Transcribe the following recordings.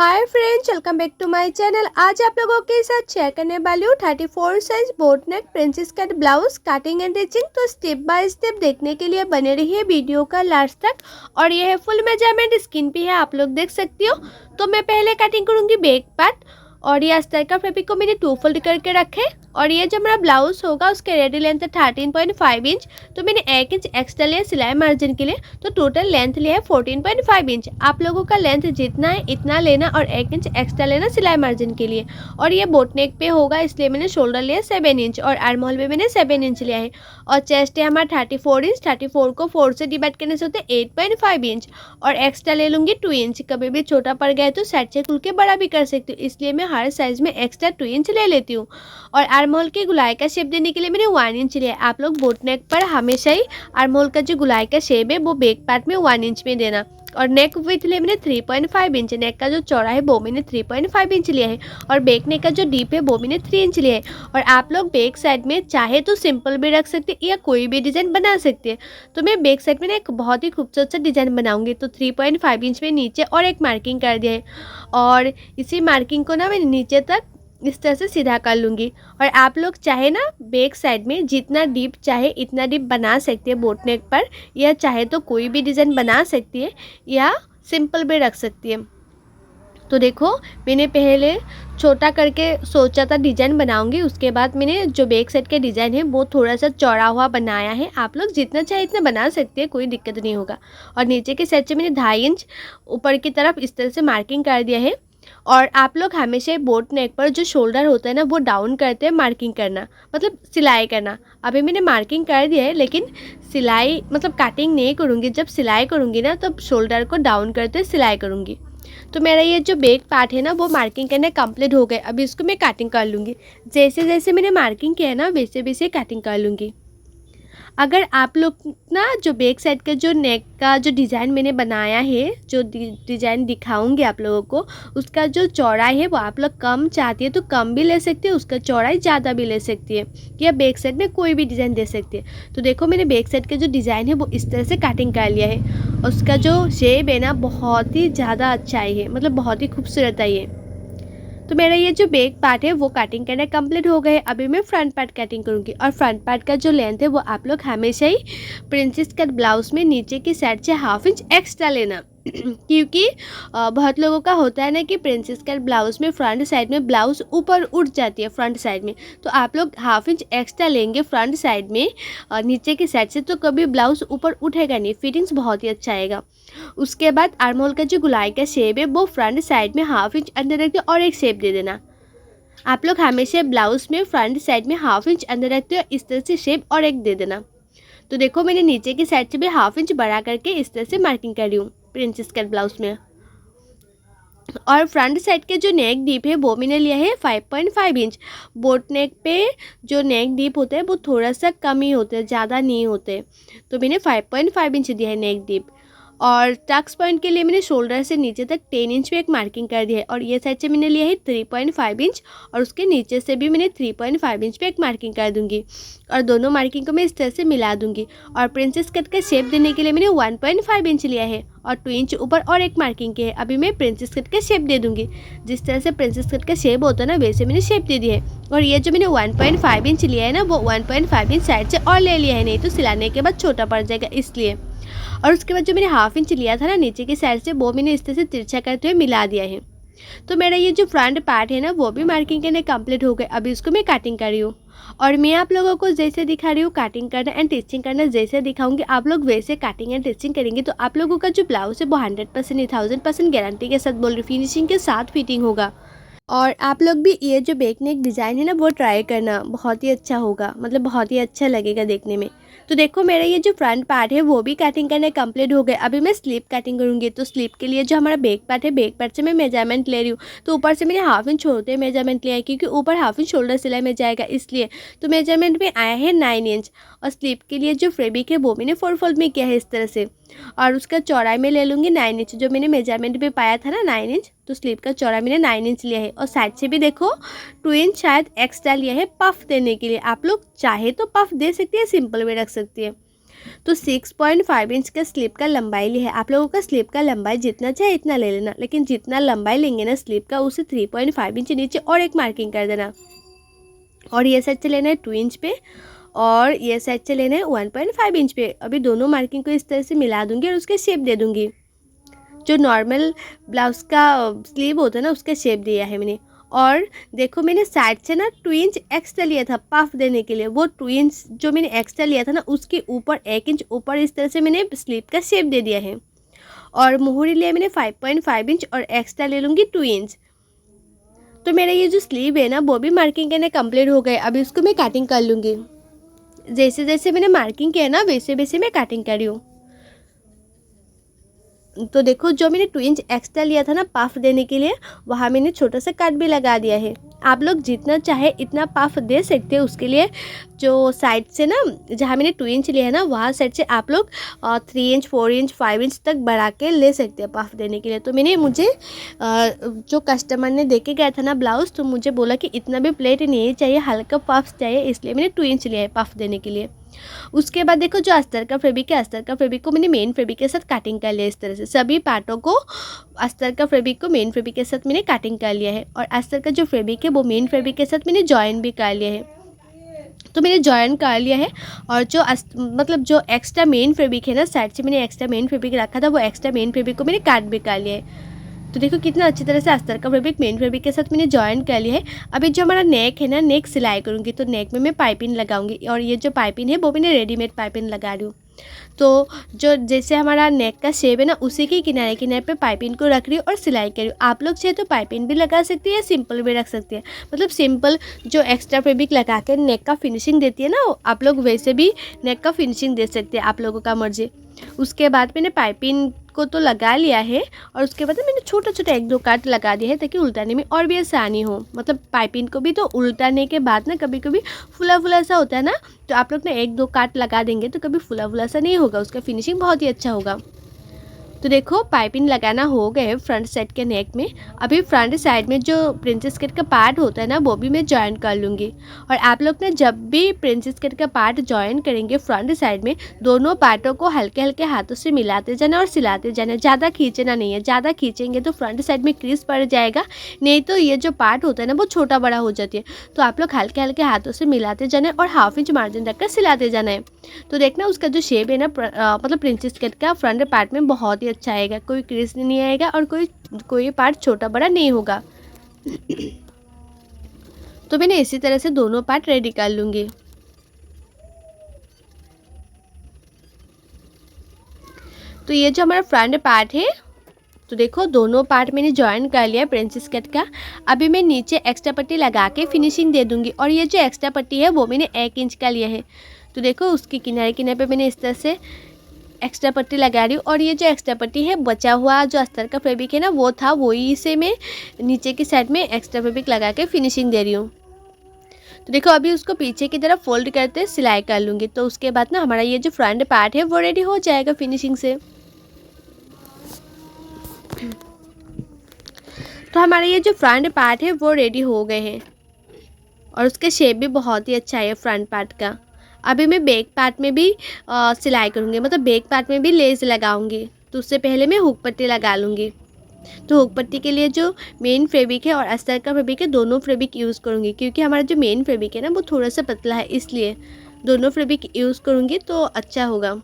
Hi friends, welcome back to my channel. आज आप लोगों के साथ शेयर करने वाली हूँ 34 size boat neck princess cut blouse cutting and stitching. तो स्टेप बाय स्टेप देखने के लिए बने रहिए वीडियो का लास्ट तक। और ये है फुल मेजरमेंट, स्किन पे है, आप लोग देख सकती हो। तो मैं पहले कटिंग करूँगी बैक पार्ट। और ये अस्तर का फैब्रिक को मैंने 2 फोल्ड करके रखे। और ये जो मेरा ब्लाउज होगा उसके रेडी लेंथ है 13.5 इंच। तो मैंने 1 इंच एक्स्ट्रा लिया सिलाई मार्जिन के लिए। तो टोटल लेंथ लिया है 14.5 इंच। आप लोगों का लेंथ जितना है इतना लेना और 1 इंच एक्स्ट्रा लेना सिलाई मार्जिन के लिए। और ये बोट नेक पे होगा इसलिए मैंने शोल्डर लिया 7 इंच और आर्म होल पे मैंने 7 इंच लिया है। और चेस्ट है हमारा 34 इंच। 34 को 4 से डिवाइड करने से होते हैं 8.5 इंच। और एक्स्ट्रा ले लूँगी 2 इंच। कभी भी छोटा पड़ गया है तो साइड से खुल के बड़ा भी कर सकती हूँ, इसलिए मैं हर साइज में एक्स्ट्रा 2 इंच ले लेती हूँ। और आर्म होल के गुलाई का शेप देने के लिए मैंने 1 इंच लिया है। आप लोग बोट नेक पर हमेशा ही आर्म होल का जो गुलाई का शेप है वो बैक पार्ट में 1 इंच में देना। और नेक विथ लिया मैंने 3.5 इंच। नेक का जो चौड़ा है वो मैंने 3.5 इंच लिया है। और बैक नेक का जो डीप है वो मैंने 3 इंच लिया है। और आप लोग बैक साइड में चाहे तो सिंपल भी रख सकते हैं या कोई भी डिज़ाइन बना सकते हैं। तो मैं बैक साइड में ना एक बहुत ही खूबसूरत सा डिज़ाइन बनाऊंगी। तो 3.5 इंच में नीचे और एक मार्किंग कर दिया है। और इसी मार्किंग को ना मैं नीचे तक इस तरह से सीधा कर लूँगी। और आप लोग चाहे ना बैक साइड में जितना डीप चाहे इतना डीप बना सकते हैं बोट नेक पर, या चाहे तो कोई भी डिज़ाइन बना सकती है या सिंपल भी रख सकती है। तो देखो मैंने पहले छोटा करके सोचा था डिज़ाइन बनाऊंगी, उसके बाद मैंने जो बैक साइड के डिज़ाइन है वो थोड़ा सा चौड़ा हुआ बनाया है। आप लोग जितना चाहे इतना बना सकते हैं, कोई दिक्कत नहीं होगा। और नीचे के साइड से मैंने 2.5 इंच ऊपर की तरफ इस तरह से मार्किंग कर दिया है। और आप लोग हमेशा बोट नेक पर जो शोल्डर होता है ना वो डाउन करते हैं मार्किंग करना, मतलब सिलाई करना। अभी मैंने मार्किंग कर दिया है लेकिन सिलाई मतलब कटिंग नहीं करूँगी। जब सिलाई करूँगी ना तब शोल्डर को डाउन करते सिलाई करूँगी। तो मेरा ये जो बैक पार्ट है ना वो मार्किंग करना कंप्लीट हो गया। अभी इसको मैं कटिंग कर लूँगी। जैसे जैसे मैंने मार्किंग किया है ना वैसे वैसे कटिंग कर लूँगी। अगर आप लोग ना जो बैक साइड का जो नेक का जो डिज़ाइन मैंने बनाया है, जो डिज़ाइन दिखाऊंगी आप लोगों को, उसका जो चौड़ाई है वो आप लोग कम चाहती है तो कम भी ले सकते हैं, उसका चौड़ाई ज़्यादा भी ले सकती है, या बैक साइड में कोई भी डिज़ाइन दे सकती है। तो देखो मैंने बैक साइड का जो डिज़ाइन है वो इस तरह से कटिंग कर लिया है। उसका जो शेप है ना बहुत ही ज़्यादा अच्छा है, मतलब बहुत ही खूबसूरत है ये। तो मेरा ये जो बैक पार्ट है वो कटिंग करना कंप्लीट हो गए। अभी मैं फ्रंट पार्ट कटिंग करूँगी। और फ्रंट पार्ट का जो लेंथ है वो आप लोग हमेशा ही प्रिंसेस कट ब्लाउज में नीचे की साइड से 1/2 इंच एक्स्ट्रा लेना। क्योंकि बहुत लोगों का होता है ना कि प्रिंसेस कट ब्लाउज में फ्रंट साइड में ब्लाउज ऊपर उठ जाती है फ्रंट साइड में। तो आप लोग 1/2 इंच एक्स्ट्रा लेंगे फ्रंट साइड में नीचे की साइड से, तो कभी ब्लाउज ऊपर उठेगा नहीं, फिटिंग्स बहुत ही अच्छा आएगा। उसके बाद आर्म होल का जो गुलाई का शेप है वो फ्रंट साइड में 1/2 इंच अंदर रख दो और एक शेप दे देना। आप लोग हमेशा ब्लाउज में फ्रंट साइड में 1/2 इंच अंदर रखते हो, इस तरह से शेप और एक दे देना। तो देखो मैंने नीचे की साइड से भी 1/2 इंच बढ़ा करके इस तरह से मार्किंग कर रही हूँ प्रिंसेस कट ब्लाउज में। और फ्रंट साइड के जो नेक डीप है वो मैंने लिया है 5.5 इंच। बोट नेक पे जो नेक डीप होता है वो थोड़ा सा कम ही होता है, ज़्यादा नहीं होते। तो मैंने 5.5 इंच दिया है नेक डीप। और टक्स पॉइंट के लिए मैंने शोल्डर से नीचे तक 10 इंच पे एक मार्किंग कर दिया है। और ये साइड से मैंने लिया है 3.5 इंच। और उसके नीचे से भी मैंने 3.5 इंच पे एक मार्किंग कर दूंगी। और दोनों मार्किंग को मैं इस तरह से मिला दूंगी। और प्रिंसेस कट का शेप देने के लिए मैंने 1.5 इंच लिया है और 2 इंच ऊपर और एक मार्किंग की है। अभी मैं प्रिंसेस कट का शेप दे दूंगी। जिस तरह से प्रिंसेस कट का शेप होता है ना वैसे मैंने शेप दे दिया है। और ये जो मैंने 1.5 इंच लिया है ना वो 1.5 इंच साइड से और ले लिया है, नहीं तो सिलाने के बाद छोटा पड़ जाएगा इसलिए। और उसके बाद जो मैंने 1/2 इंच लिया था ना नीचे की साइड से वो मैंने इस तरह से तिरछा करते हुए मिला दिया है। तो मेरा ये जो फ्रंट पार्ट है ना वो भी मार्किंग करने कंप्लीट हो गए। अभी इसको मैं कटिंग कर रही हूँ। और मैं आप लोगों को जैसे दिखा रही हूँ कटिंग करना एंड टिचिंग करना जैसे दिखाऊंगी आप लोग वैसे कटिंग एंड टिचिंग करेंगे तो आप लोगों का जो ब्लाउज है वो 100% नहीं 1000% गारंटी के साथ बोल रही, फिनिशिंग के साथ फिटिंग होगा। और आप लोग भी ये जो बैक नेक डिज़ाइन है ना वो ट्राई करना, बहुत ही अच्छा होगा, मतलब बहुत ही अच्छा लगेगा देखने में। तो देखो मेरा ये जो फ्रंट पार्ट है वो भी कटिंग करने कंप्लीट हो गए। अभी मैं स्लीप कटिंग करूँगी। तो स्लीप के लिए जो हमारा बैक पार्ट है बैक पार्ट से मैं मेजरमेंट ले रही हूँ। तो ऊपर से मैंने 1/2 इंच छोड़ते मेजरमेंट लिया है क्योंकि ऊपर 1/2 इंच शोल्डर सिलाई में जाएगा इसलिए। तो मेजरमेंट में आया है 9 इंच। और स्लीप के लिए जो फैब्रिक है वो मैंने 4 फोल्ड में किया है इस तरह से। और उसका चौड़ाई में ले लूँगी 9 इंच, जो मैंने मेजरमेंट में पाया था ना 9 इंच। तो स्लीव का चौड़ाई मैंने 9 इंच लिया है। और साइड से भी देखो 2 इंच शायद एक्स्ट्रा लिया है पफ देने के लिए। आप लोग चाहे तो पफ दे सकती है, सिंपल में रख सकती है। तो 6.5 इंच का स्लीव का लंबाई ली है। आप लोगों का स्लीव का लंबाई जितना चाहे इतना ले लेना, लेकिन जितना लंबाई लेंगे ना स्लीव का उसे 3.5 इंच नीचे और एक मार्किंग कर देना। और ये साइड से लेना है 2 इंच पे और ये साइड से लेना है 1.5 इंच पे। अभी दोनों मार्किंग को इस तरह से मिला दूंगी और उसके शेप दे दूंगी। जो नॉर्मल ब्लाउज़ का स्लीव होता है ना उसका शेप दिया है मैंने। और देखो मैंने साइड से ना 2 इंच एक्स्ट्रा लिया था पफ देने के लिए। वो 2 इंच जो मैंने एक्स्ट्रा लिया था ना उसके ऊपर 1 इंच ऊपर इस तरह से मैंने स्लीव का शेप दे दिया है। और मुहूरी लिया मैंने 5.5 इंच और एक्स्ट्रा ले लूँगी 2 इंच। तो मेरा ये जो स्लीव है ना वो भी मार्किंग करना कंप्लीट हो गए। अभी उसको मैं कटिंग कर लूँगी। जैसे जैसे मैंने मार्किंग किया ना वैसे वैसे मैं कटिंग कर रही हूँ। तो देखो जो मैंने 2 इंच एक्स्ट्रा लिया था ना पफ देने के लिए, वहाँ मैंने छोटा सा कट भी लगा दिया है। आप लोग जितना चाहे इतना पफ दे सकते हैं। उसके लिए जो साइड से ना जहाँ मैंने 2 इंच लिया है ना वहाँ साइड से आप लोग 3 इंच 4 इंच 5 इंच तक बढ़ा के ले सकते हैं पफ देने के लिए। तो मैंने मुझे जो कस्टमर ने देके गया था ना ब्लाउज़, तो मुझे बोला कि इतना भी प्लेट नहीं चाहिए, हल्का पफ चाहिए, इसलिए मैंने 2 इंच लिया है पफ देने के लिए। उसके बाद देखो जो अस्तर का फैब्रिक है, अस्तर का फैब्रिक को मैंने मेन फैब्रिक के साथ कटिंग कर लिया। इस तरह से सभी पार्टों को अस्तर का फैब्रिक को मेन फैब्रिक के साथ मैंने कटिंग कर लिया है। और अस्तर का जो फैब्रिक है वो मेन फैब्रिक के साथ मैंने जॉइन भी कर लिया है। तो मैंने जॉइन कर लिया है। और जो मतलब जो एक्स्ट्रा मेन फैब्रिक है ना साइड से मैंने एक्स्ट्रा मेन फैब्रिक रखा था, वो एक्स्ट्रा मेन फैब्रिक को मैंने काट भी कर लिया है। तो देखो कितना अच्छी तरह से अस्तर का फैब्रिक मेन फैब्रिक के साथ मैंने जॉइन कर लिया है। अभी जो हमारा नेक है ना, नेक सिलाई करूँगी। तो नेक में मैं पाइपिंग लगाऊंगी और ये जो पाइपिंग है वो मैंने रेडीमेड पाइपिंग लगा रही हूँ। तो जो जैसे हमारा नेक का शेप है ना उसी के किनारे किनारे पे पाइपिंग को रख रही हूँ और सिलाई कर रही हूँ। आप लोग चाहे तो पाइपिंग भी लगा सकती है या सिंपल भी रख सकती है। मतलब सिंपल जो एक्स्ट्रा फैब्रिक लगा के नेक का फिनिशिंग देती है ना, आप लोग वैसे भी नेक का फिनिशिंग दे सकते हैं, आप लोगों का मर्जी। उसके बाद मैंने पाइपिंग को तो लगा लिया है और उसके बाद मैंने छोटा छोटा 1-2 काट लगा दिया है ताकि उल्टाने में और भी आसानी हो। मतलब पाइपिंग को भी तो उल्टाने के बाद ना कभी कभी फुला फुला सा होता है ना, तो आप लोग ना 1-2 काट लगा देंगे तो कभी फुला फुला सा नहीं होगा, उसका फिनिशिंग बहुत ही अच्छा होगा। तो देखो पाइपिंग लगाना हो गए फ्रंट साइड के नेक में। अभी फ्रंट साइड में जो प्रिंसेस कट का पार्ट होता है ना वो भी मैं जॉइन कर लूँगी। और आप लोग ना जब भी प्रिंसेस कट का पार्ट जॉइन करेंगे फ्रंट साइड में, दोनों पार्टों को हल्के हल्के हाथों से मिलाते जाना और सिलाते जाना। ज़्यादा खींचना नहीं है, ज़्यादा खींचेंगे तो फ्रंट साइड में क्रीज पड़ जाएगा, नहीं तो ये जो पार्ट होता है ना वो छोटा बड़ा हो जाती है। तो आप लोग हल्के हल्के हाथों से मिलाते जाना है और 1/2 इंच मार्जिन रखकर सिलाते जाना है। तो देखना उसका जो शेप है ना मतलब प्रिंसेस कट का फ्रंट पार्ट में बहुत ही अच्छा आएगा, कोई क्रीज नहीं आएगा और कोई पार्ट छोटा बड़ा नहीं होगा। तो मैंने इसी तरह से दोनों पार्ट रेडी कर लूँगी। तो ये जो हमारा फ्रंट पार्ट है, तो देखो दोनों पार्ट मैंने जॉइन कर लिया प्रिंसेस कट का। अभी मैं नीचे एक्स्ट्रा पट्टी लगा के फिनिशिंग दे दूँगी। और ये जो एक्स्ट्रा पट्टी है वो मैंने 1 इंच का लिया है। तो देखो उसके किनारे किनारे पे मैंने इस तरह से एक्स्ट्रा पट्टी लगा रही हूँ। और ये जो एक्स्ट्रा पट्टी है बचा हुआ जो अस्तर का फैब्रिक है ना वो था, वही से मैं नीचे की साइड में एक्स्ट्रा फैब्रिक लगा के फिनिशिंग दे रही हूँ। तो देखो अभी उसको पीछे की तरफ फोल्ड करते सिलाई कर लूँगी। तो उसके बाद ना हमारा ये जो फ्रंट पार्ट है वो रेडी हो जाएगा फिनिशिंग से। तो हमारा ये जो फ्रंट पार्ट है वो रेडी हो गए हैं और उसका शेप भी बहुत ही अच्छा है फ्रंट पार्ट का। अभी मैं बैक पार्ट में भी सिलाई करूँगी, मतलब बैक पार्ट में भी लेस लगाऊंगी। तो उससे पहले मैं हुक पट्टी लगा लूँगी। तो हुक पट्टी के लिए जो मेन फैब्रिक है और अस्तर का फैब्रिक है दोनों फैब्रिक यूज़ करूँगी, क्योंकि हमारा जो मेन फैब्रिक है ना वो थोड़ा सा पतला है, इसलिए दोनों फैब्रिक यूज़ करूँगी तो अच्छा होगा।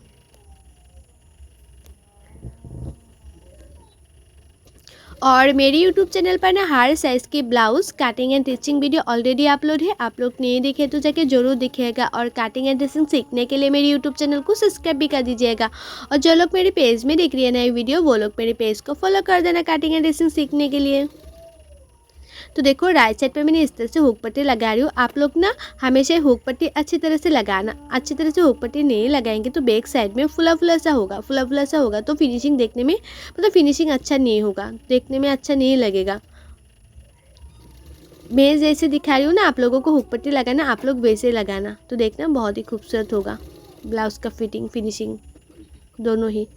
और मेरी यूट्यूब चैनल पर ना हर साइज़ की blouse cutting and stitching video already upload है। आप लोग नहीं देखे तो जाके ज़रूर देखिएगा। और कटिंग एंड स्टिचिंग सीखने के लिए मेरे यूट्यूब चैनल को सब्सक्राइब भी कर दीजिएगा। और जो लोग मेरे पेज में देख रही है नई वीडियो, वो लोग मेरे पेज को फॉलो कर देना कटिंग एंड स्टिचिंग सीखने के लिए। तो देखो राइट साइड पे मैंने इस तरह से हुक पट्टी लगा रही हूँ। आप लोग ना हमेशा हुक पट्टी अच्छी तरह से लगाना। अच्छी तरह से हुक पट्टी नहीं लगाएंगे तो बैक साइड में फुला फुला सा होगा तो फिनिशिंग देखने में मतलब फिनिशिंग अच्छा नहीं होगा, देखने में अच्छा नहीं लगेगा। मैं जैसे दिखा रही हूँ ना आप लोगों को हुक पट्टी लगाना, आप लोग वैसे लगाना। तो देखना बहुत ही खूबसूरत होगा ब्लाउज़ का फिटिंग फिनिशिंग दोनों ही।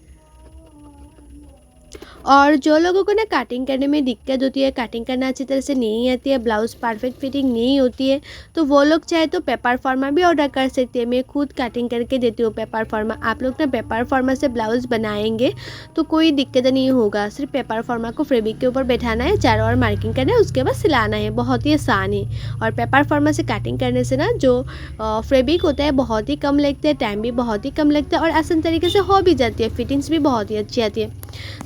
और जो लोगों को ना कटिंग करने में दिक्कत होती है, कटिंग करना अच्छी तरह से नहीं आती है, ब्लाउज़ परफेक्ट फिटिंग नहीं होती है, तो वो लोग चाहे तो पेपर फार्मा भी ऑर्डर कर सकते हैं। मैं खुद कटिंग करके देती हूँ पेपर फार्मा। आप लोग ना पेपर फार्मा से ब्लाउज़ बनाएंगे तो कोई दिक्कत नहीं होगा। सिर्फ पेपर फार्मा को फैब्रिक के ऊपर बैठाना है, चारों ओर मार्किंग करना है, उसके बाद सिलाना है। बहुत ही आसान है। और पेपर फार्मा से कटिंग करने से ना जो फैब्रिक होता है बहुत ही कम लगता है, टाइम भी बहुत ही कम लगता है और आसान तरीके से हो भी जाती है, फिटिंग्स भी बहुत ही अच्छी आती है।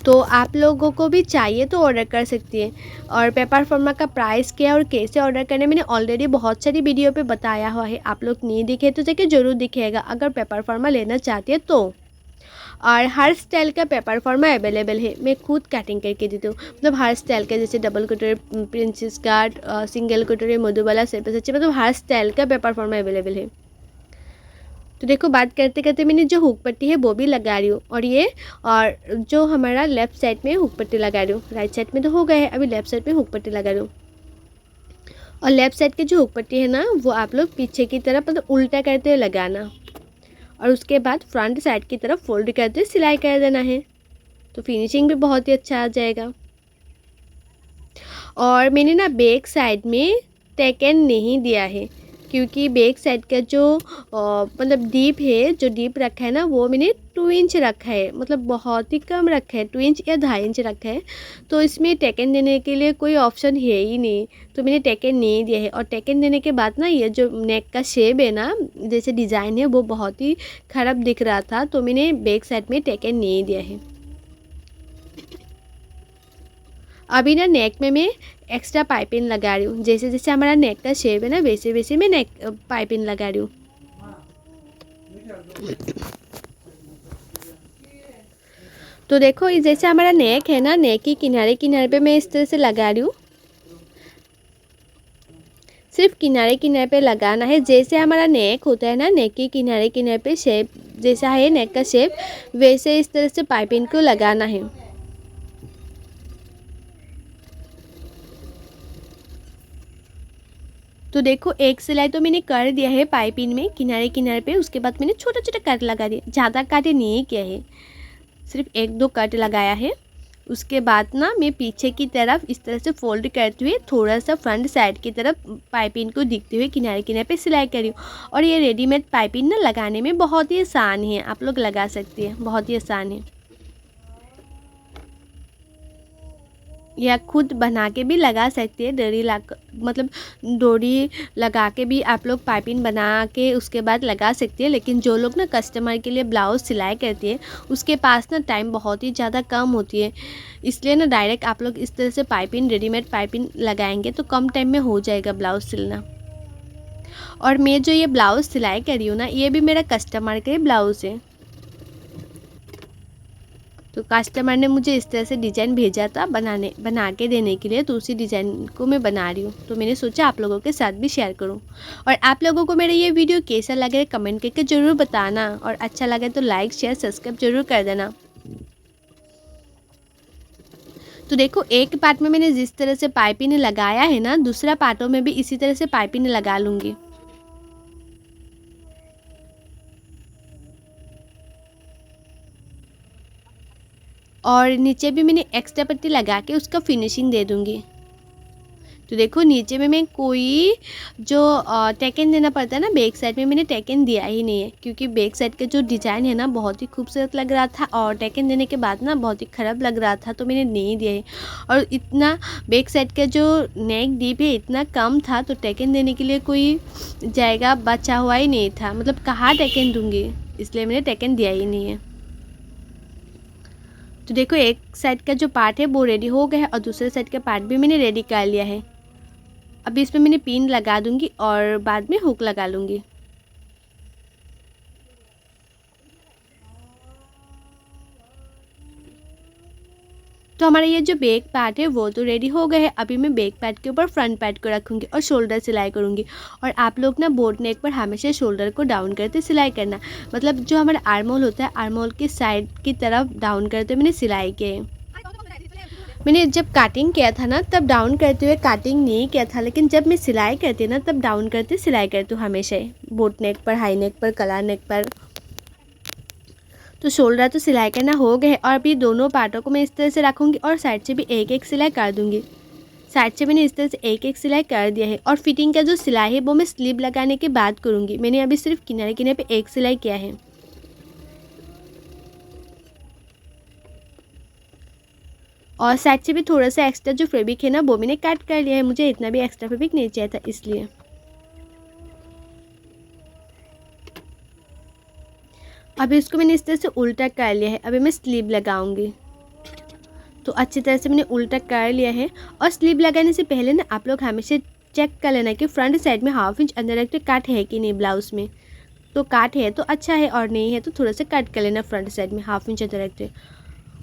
तो आप लोगों को भी चाहिए तो ऑर्डर कर सकती है। और पेपर फार्मा का प्राइस क्या है और कैसे ऑर्डर करने मैंने ऑलरेडी बहुत सारी वीडियो पे बताया हुआ है। आप लोग नहीं दिखे तो जाके ज़रूर दिखेगा अगर पेपर फार्मा लेना चाहती है तो। और हर स्टाइल का पेपर फार्मा अवेलेबल है। मैं खुद कटिंग करके देती हूँ, मतलब हर स्टाइल का, जैसे डबल कटोरी, प्रिंसेस कट, सिंगल कटोरी, मधुबाला, सेट पे सच्ची, मतलब हर स्टाइल का पेपर फार्मा अवेलेबल है। तो देखो बात करते करते मैंने जो हुक पट्टी है वो भी लगा रही हूँ। और जो हमारा लेफ़्ट साइड में हुक पट्टी लगा रही हूँ, राइट साइड में तो हो गया है, अभी लेफ़्ट साइड में हुक पट्टी लगा रही हूँ। और लेफ़्ट साइड की जो हुक पट्टी है ना वो आप लोग पीछे की तरफ मतलब उल्टा करते हुए लगाना और उसके बाद फ्रंट साइड की तरफ फोल्ड करते हुए सिलाई कर देना है। तो फिनिशिंग भी बहुत ही अच्छा आ जाएगा। और मैंने ना बैक साइड में टेकन नहीं दिया है क्योंकि बैक साइड का जो मतलब डीप है, जो डीप रखा है ना वो मैंने 2 इंच रखा है, मतलब बहुत ही कम रखा है, 2 इंच या 2.5 इंच रखा है। तो इसमें टेकन देने के लिए कोई ऑप्शन है ही नहीं, तो मैंने टेकन नहीं दिया है। और टेकन देने के बाद ना ये जो नेक का शेप है ना, जैसे डिज़ाइन है, वो बहुत ही ख़राब दिख रहा था, तो मैंने बैक साइड में टेकन नहीं दिया है। अभी ना नेक में मैं एक्स्ट्रा पाइपिंग लगा रही हूँ। जैसे जैसे हमारा नेक का शेप है ना वैसे वैसे मैं नेक पाइपिंग लगा रही हूँ। तो देखो ये जैसे हमारा नेक है ना, नेक की किनारे किनारे पे मैं इस तरह से लगा रही हूँ। सिर्फ किनारे किनारे पे लगाना है। जैसे हमारा नेक होता है ना, नेक के किनारे किनारे पे शेप जैसा है नेक का शेप, वैसे इस तरह से पाइपिंग को लगाना है। तो देखो एक सिलाई तो मैंने कर दिया है पाइपिंग में किनारे किनारे पे, उसके बाद मैंने छोटा छोटा कट लगा दिया, ज़्यादा कट नहीं किया है, सिर्फ 1-2 कट लगाया है। उसके बाद ना मैं पीछे की तरफ इस तरह से फोल्ड करते हुए थोड़ा सा फ्रंट साइड की तरफ पाइपिंग को दिखते हुए किनारे किनारे पे सिलाई कर रही हूँ। और ये रेडीमेड पाइपिंग ना लगाने में बहुत ही आसान है, आप लोग लगा सकते हैं, बहुत ही आसान है। या खुद बना के भी लगा सकते हैं, मतलब डोरी लगा के भी आप लोग पाइपिंग बना के उसके बाद लगा सकते हैं। लेकिन जो लोग ना कस्टमर के लिए ब्लाउज़ सिलाई करते हैं उसके पास ना टाइम बहुत ही ज़्यादा कम होती है, इसलिए ना डायरेक्ट आप लोग इस तरह से पाइपिंग, रेडीमेड पाइपिंग लगाएंगे तो कम टाइम में हो जाएगा ब्लाउज़ सिलना। और मैं जो ये ब्लाउज़ सिलाई कर रही हूँ ना, ये भी मेरा कस्टमर का ही ब्लाउज़ है। तो कस्टमर ने मुझे इस तरह से डिज़ाइन भेजा था बना के देने के लिए, तो उसी डिज़ाइन को मैं बना रही हूँ। तो मैंने सोचा आप लोगों के साथ भी शेयर करूँ। और आप लोगों को मेरा ये वीडियो कैसा लगे कमेंट करके ज़रूर बताना, और अच्छा लगे तो लाइक शेयर सब्सक्राइब ज़रूर कर देना। तो देखो एक पार्ट में मैंने जिस तरह से पाइपिंग लगाया है ना, दूसरा पार्टों में भी इसी तरह से पाइपिंग लगा लूँगी। और नीचे भी मैंने एक्स्ट्रा पट्टी लगा के उसका फिनिशिंग दे दूँगी। तो देखो नीचे में मैं कोई जो टेकन देना पड़ता है ना, बैक साइड में मैंने टेकन दिया ही नहीं है क्योंकि बैक साइड का जो डिज़ाइन है ना बहुत ही खूबसूरत लग रहा था और टेकन देने के बाद ना बहुत ही ख़राब लग रहा था, तो मैंने नहीं दिया है। और इतना बैक साइड का जो नेक डीप है इतना कम था, तो टेकन देने के लिए कोई जगह बचा हुआ ही नहीं था, मतलब कहाँ टेकन दूँगी, इसलिए मैंने टेकन दिया ही नहीं है। तो देखो एक साइड का जो पार्ट है वो रेडी हो गया है और दूसरे साइड का पार्ट भी मैंने रेडी कर लिया है। अभी इसमें मैंने पिन लगा दूंगी और बाद में हुक लगा लूँगी। तो हमारा ये जो बैक पार्ट है वो तो रेडी हो गया है। अभी मैं बैक पार्ट के ऊपर फ्रंट पार्ट को रखूँगी और शोल्डर सिलाई करूँगी। और आप लोग ना बोट नेक पर हमेशा शोल्डर को डाउन करते सिलाई करना, मतलब जो हमारा आर्मोल होता है आर्मोल की साइड की तरफ डाउन करते मैंने सिलाई किए। मैंने जब कटिंग किया था ना तब डाउन करते हुए कटिंग नहीं किया था, लेकिन जब मैं सिलाई करती ना तब डाउन करते सिलाई करती हूँ हमेशा, बोट नेक पर, हाई नेक पर, कलर नेक पर। तो शोल्डर तो सिलाई करना हो गया है और अभी दोनों पार्टों को मैं इस तरह से रखूँगी और साइड से भी एक एक सिलाई कर दूँगी। साइड से मैंने इस तरह से एक एक सिलाई कर दिया है और फिटिंग का जो सिलाई है वो मैं स्लीव लगाने के बाद करूँगी। मैंने अभी सिर्फ किनारे किनारे पे एक सिलाई किया है। और साइड से भी थोड़ा सा एक्स्ट्रा जो फैब्रिक है ना वो मैंने कट कर लिया है, मुझे इतना भी एक्स्ट्रा फैब्रिक नहीं चाहिए था इसलिए। अभी इसको मैंने इस तरह से उल्टा कर लिया है। अभी मैं स्लीव लगाऊंगी। तो अच्छी तरह से मैंने उल्टा कर लिया है और स्लीव लगाने से पहले ना आप लोग हमेशा चेक कर लेना कि फ्रंट साइड में हाफ इंच अंदर रखते काट है कि नहीं ब्लाउज में। तो काट है तो अच्छा है और नहीं है तो थोड़ा सा कट कर लेना फ्रंट साइड में हाफ इंच अंदर रखते।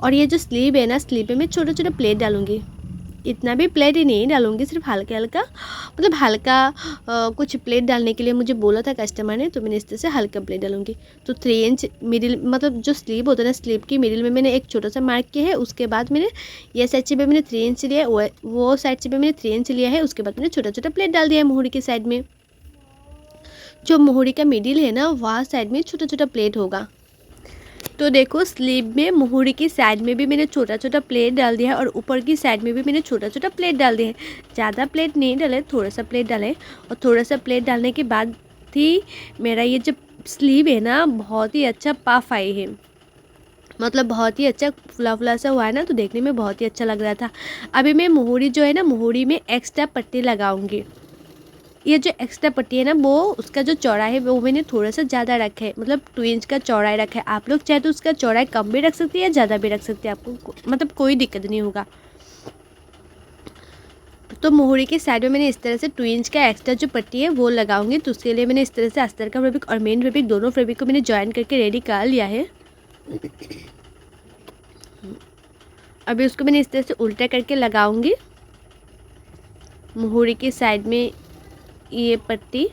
और ये जो स्लीव है ना, स्लीव में मैं छोटा छोटा प्लेट डालूंगी। इतना भी प्लेट ही नहीं डालूंगी, सिर्फ हल्का हल्का, मतलब हल्का कुछ प्लेट डालने के लिए मुझे बोला था कस्टमर ने, तो मैंने इस तरह से हल्का प्लेट डालूंगी। तो 3 इंच मिडिल, मतलब जो स्लीव होता है ना, स्लीव की मिडिल में मैंने एक छोटा सा मार्क किया है। उसके बाद मैंने ये साइड से भी मैंने 3 इंच लिया है, वो साइड से भी मैंने 3 इंच लिया है। उसके बाद मैंने छोटा छोटा प्लेट डाल दिया है मोहरी की साइड में। जो मोहरी का मिडिल है ना, वहाँ साइड में छोटा छोटा प्लेट होगा। तो देखो स्लीव में मोहरी की साइड में भी मैंने छोटा छोटा प्लेट डाल दिया है और ऊपर की साइड में भी मैंने छोटा छोटा प्लेट डाल दिया है। ज़्यादा प्लेट नहीं डाले, थोड़ा सा प्लेट डाले। और थोड़ा सा प्लेट डालने के बाद ही मेरा ये जो स्लीव है ना, बहुत ही अच्छा पफ आई है, मतलब बहुत ही अच्छा फुला फुला सा हुआ है ना, तो देखने में बहुत ही अच्छा लग रहा था। अभी मैं मोहरी जो है ना, मोहरी में एक्स्ट्रा पट्टी लगाऊंगी। ये जो एक्स्ट्रा पट्टी है ना, वो उसका जो चौड़ाई है वो मैंने थोड़ा सा ज़्यादा रखा है, मतलब 2 इंच का चौड़ाई रखा है। आप लोग चाहे तो उसका चौड़ाई कम भी रख सकते हैं या ज़्यादा भी रख सकते हैं, आपको मतलब कोई दिक्कत नहीं होगा। तो मोहरी के साइड में मैंने इस तरह से 2 इंच का एक्स्ट्रा जो पट्टी है वो लगाऊंगी। तो उसके लिए मैंने इस तरह से अस्तर का फैब्रिक और मेन फैब्रिक दोनों फैब्रिक को मैंने ज्वाइन करके रेडी कर लिया है। अभी उसको मैंने इस तरह से उल्टा करके लगाऊंगी मोहरी की साइड में ये पट्टी।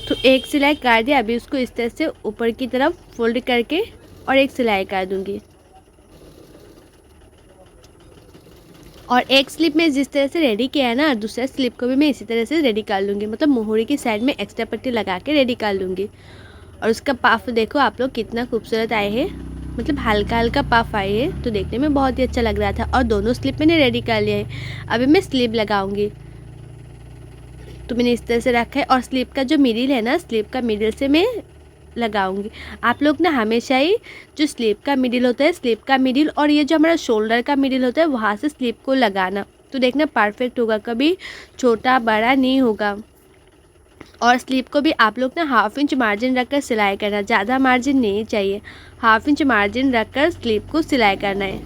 तो एक सिलाई कर दिया। अभी उसको इस तरह से ऊपर की तरफ फोल्ड करके और एक सिलाई कर दूंगी। और एक स्लिप में जिस तरह से रेडी किया है ना, दूसरा स्लिप को भी मैं इसी तरह से रेडी कर लूँगी, मतलब मोहरी की साइड में एक्स्ट्रा पट्टी लगा के रेडी कर लूँगी। और उसका पफ देखो आप लोग कितना खूबसूरत आए हैं, मतलब हल्का हल्का पफ आए है, तो देखने में बहुत ही अच्छा लग रहा था। और दोनों स्लिप मैंने रेडी कर लिया है। अभी मैं स्लीव लगाऊंगी। तो मैंने इस तरह से रखा है और स्लीव का जो मिडिल है ना, स्लीव का मिडिल से मैं लगाऊंगी। आप लोग ना हमेशा ही जो स्लीव का मिडिल होता है, स्लीव का मिडिल और ये जो हमारा शोल्डर का मिडिल होता है, वहाँ से स्लीव को लगाना, तो देखना परफेक्ट होगा, कभी छोटा बड़ा नहीं होगा। और स्लीव को भी आप लोग ना हाफ इंच मार्जिन रखकर सिलाई करना, ज़्यादा मार्जिन नहीं चाहिए, हाफ इंच मार्जिन रखकर स्लीव को सिलाई करना है।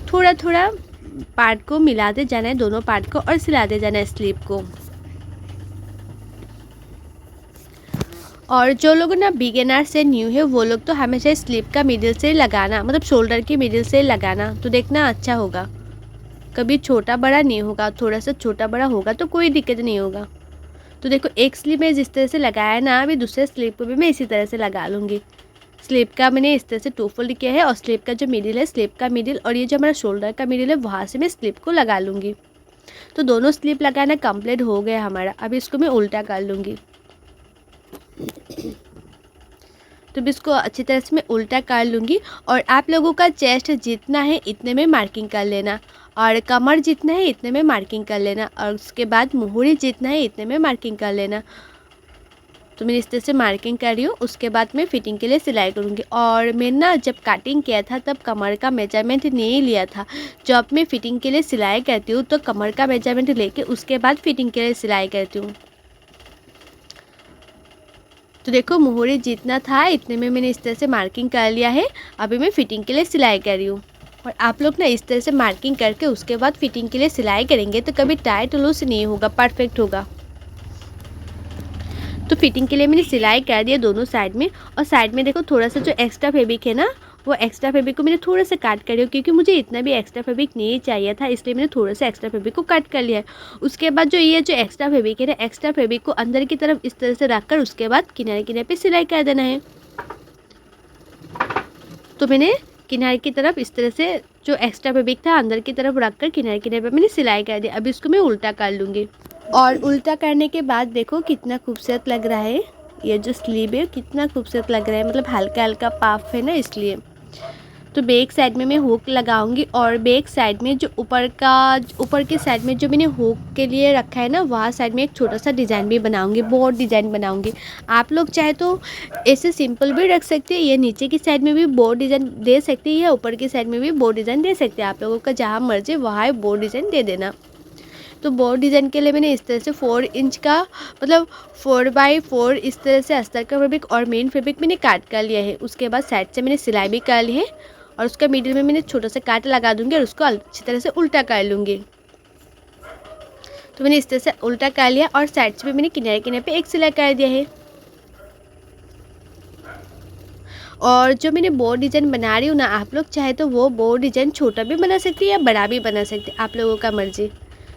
थोड़ा थोड़ा पार्ट को मिलाते जाना है, दोनों पार्ट को, और सिलाते जाना है स्लीव को। और जो लोग ना बिगिनर से न्यू है, वो लोग तो हमेशा स्लीव का मिडिल से लगाना, मतलब शोल्डर के मिडिल से लगाना, तो देखना अच्छा होगा, कभी छोटा बड़ा नहीं होगा। थोड़ा सा छोटा बड़ा होगा तो कोई दिक्कत नहीं होगा। तो देखो एक स्लीव में जिस तरह से लगाया ना, अभी दूसरे स्लीव को भी मैं इसी तरह से लगा लूँगी। स्लीव का मैंने इस तरह से 2 फोल्ड किया है और स्लीव का जो मिडिल है, स्लीव का मिडिल और ये जो हमारा शोल्डर का मिडिल है, वहाँ से मैं स्लीव को लगा लूँगी। तो दोनों स्लीव लगाना कंप्लीट हो गया हमारा। अभी इसको मैं उल्टा कर लूँगी। तो भी इसको अच्छी तरह से मैं उल्टा कर लूँगी। और आप लोगों का चेस्ट जितना है इतने में मार्किंग कर लेना, और कमर जितना है इतने में मार्किंग कर लेना, और उसके बाद मोहरी जितना है इतने में मार्किंग कर लेना। तो मैं इस तरह से मार्किंग कर रही हूँ। उसके बाद मैं फिटिंग के लिए सिलाई करूँगी। और मैंने ना जब कटिंग किया था तब कमर का मेजरमेंट नहीं लिया था। जब मैं फिटिंग के लिए सिलाई करती हूँ तो कमर का मेजरमेंट लेके उसके बाद फिटिंग के लिए सिलाई करती हूँ। तो देखो मोहरी जितना था इतने में मैंने इस तरह से मार्किंग कर लिया है। अभी मैं फिटिंग के लिए सिलाई कर रही हूँ। और आप लोग ना इस तरह से मार्किंग करके उसके बाद फिटिंग के लिए सिलाई करेंगे तो कभी टाइट लूज नहीं होगा, परफेक्ट होगा। तो फिटिंग के लिए मैंने सिलाई कर दिया दोनों साइड में। और साइड में देखो थोड़ा सा जो एक्स्ट्रा फैब्रिक है ना, वो एक्स्ट्रा फैब्रिक को मैंने थोड़ा सा काट कर रही हूँ, क्योंकि मुझे इतना भी एक्स्ट्रा फैब्रिक नहीं चाहिए था, इसलिए मैंने थोड़ा सा एक्स्ट्रा फैब्रिक को कट कर लिया है। उसके बाद जो ये जो एक्स्ट्रा फैब्रिक है ना, एक्स्ट्रा फैब्रिक को अंदर की तरफ इस तरह से रखकर उसके बाद किनारे किनारे पे सिलाई कर देना है। तो मैंने किनारे की तरफ इस तरह से जो एक्स्ट्रा फैब्रिक था अंदर की तरफ रखकर किनारे किनारे पे मैंने सिलाई कर दिया। अभी इसको मैं उल्टा कर लूँगी। और उल्टा करने के बाद देखो कितना खूबसूरत लग रहा है। ये जो स्लीव है कितना खूबसूरत लग रहा है, मतलब हल्का हल्का पाफ है ना इसलिए। तो बैक साइड में मैं हुक लगाऊंगी और बैक साइड में जो ऊपर के साइड में जो मैंने हुक के लिए रखा है ना, वहाँ साइड में एक छोटा सा डिज़ाइन भी बनाऊंगी, बोर्ड डिज़ाइन बनाऊंगी। आप लोग चाहे तो ऐसे सिंपल भी रख सकते हैं, ये नीचे की साइड में भी बोर्ड डिज़ाइन दे सकते हैं या ऊपर की साइड में भी बोर्ड डिज़ाइन दे सकते हैं। आप लोगों का जहाँ मर्जी वहाँ बोर्ड डिज़ाइन दे देना। तो बोर्ड डिज़ाइन के लिए मैंने इस तरह से 4 इंच का मतलब 4x4 इस तरह से अस्तर का फैब्रिक और मेन फैब्रिक मैंने काट कर लिया है। उसके बाद साइड से मैंने सिलाई भी कर ली है और उसका मिडिल में मैंने छोटा सा काट लगा दूंगी और उसको अच्छी तरह से उल्टा कर लूँगी। तो मैंने इस तरह से उल्टा कर लिया और साइड से भी मैंने किनारे किनारे पे एक सिलाई कर दिया है। और जो मैंने बोर्ड डिज़ाइन बना रही हूँ ना, आप लोग चाहे तो वो बोर्ड डिज़ाइन छोटा भी बना सकते हैं या बड़ा भी बना सकते हैं, आप लोगों का मर्जी।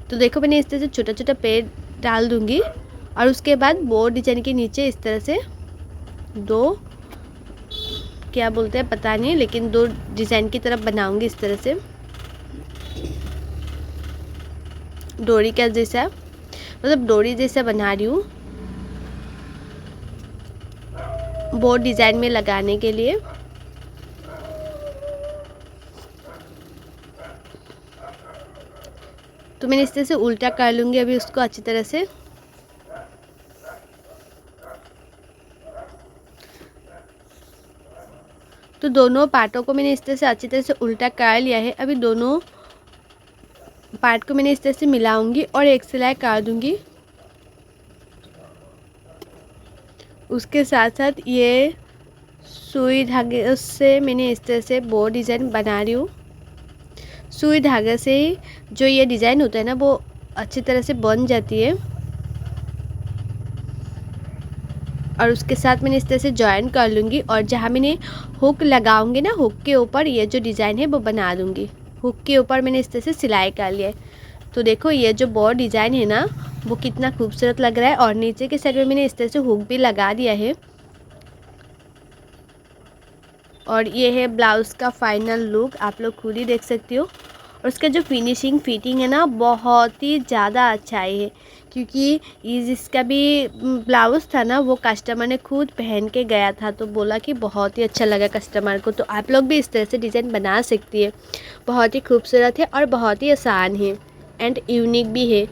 तो देखो मैंने इस तरह से छोटा छोटा पेड़ डाल दूँगी और उसके बाद बोर्ड डिज़ाइन के नीचे इस तरह से दो, क्या बोलते हैं पता नहीं, लेकिन दो डिज़ाइन की तरफ बनाऊंगी इस तरह से, डोरी का जैसा, मतलब डोरी जैसा बना रही हूँ बोर्ड डिज़ाइन में लगाने के लिए। तो मैंने इस तरह से उल्टा कर लूँगी अभी उसको अच्छी तरह से। तो दोनों पार्टों को मैंने इस तरह से अच्छी तरह से उल्टा कर लिया है। अभी दोनों पार्ट को मैंने इस तरह से मिलाऊंगी और एक सिलाई कर दूंगी। उसके साथ साथ ये सुई धागे से मैंने इस तरह से बोर्ड डिज़ाइन बना रही हूँ। सुई धागे से जो ये डिज़ाइन होता है ना वो अच्छी तरह से बन जाती है और उसके साथ मैंने इस तरह से जॉइन कर लूँगी और जहाँ मैंने हुक लगाऊंगी ना, हुक के ऊपर ये जो डिज़ाइन है वो बना दूँगी। हुक के ऊपर मैंने इस तरह से सिलाई कर लिया है। तो देखो ये जो बोर्ड डिज़ाइन है ना वो कितना खूबसूरत लग रहा है और नीचे के साइड में मैंने इस तरह से हुक भी लगा दिया है। और ये है ब्लाउज़ का फाइनल लुक, आप लोग खुद ही देख सकते हो। और उसका जो फिटिंग है ना बहुत ही ज़्यादा अच्छा है, क्योंकि इसका भी ब्लाउज़ था ना वो कस्टमर ने खुद पहन के गया था तो बोला कि बहुत ही अच्छा लगा कस्टमर को। तो आप लोग भी इस तरह से डिज़ाइन बना सकती है, बहुत ही खूबसूरत है और बहुत ही आसान है एंड यूनिक भी है।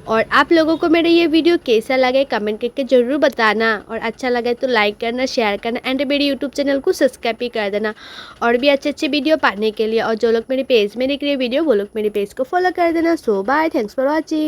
और आप लोगों को मेरा ये वीडियो कैसा लगे कमेंट करके ज़रूर बताना और अच्छा लगे तो लाइक करना, शेयर करना एंड मेरे यूट्यूब चैनल को सब्सक्राइब भी कर देना और भी अच्छे अच्छे वीडियो पाने के लिए। और जो लोग मेरे पेज में देख रहे हैं वीडियो वो लोग मेरे पेज को फॉलो कर देना। सो बाय, थैंक्स फॉर वॉचिंग।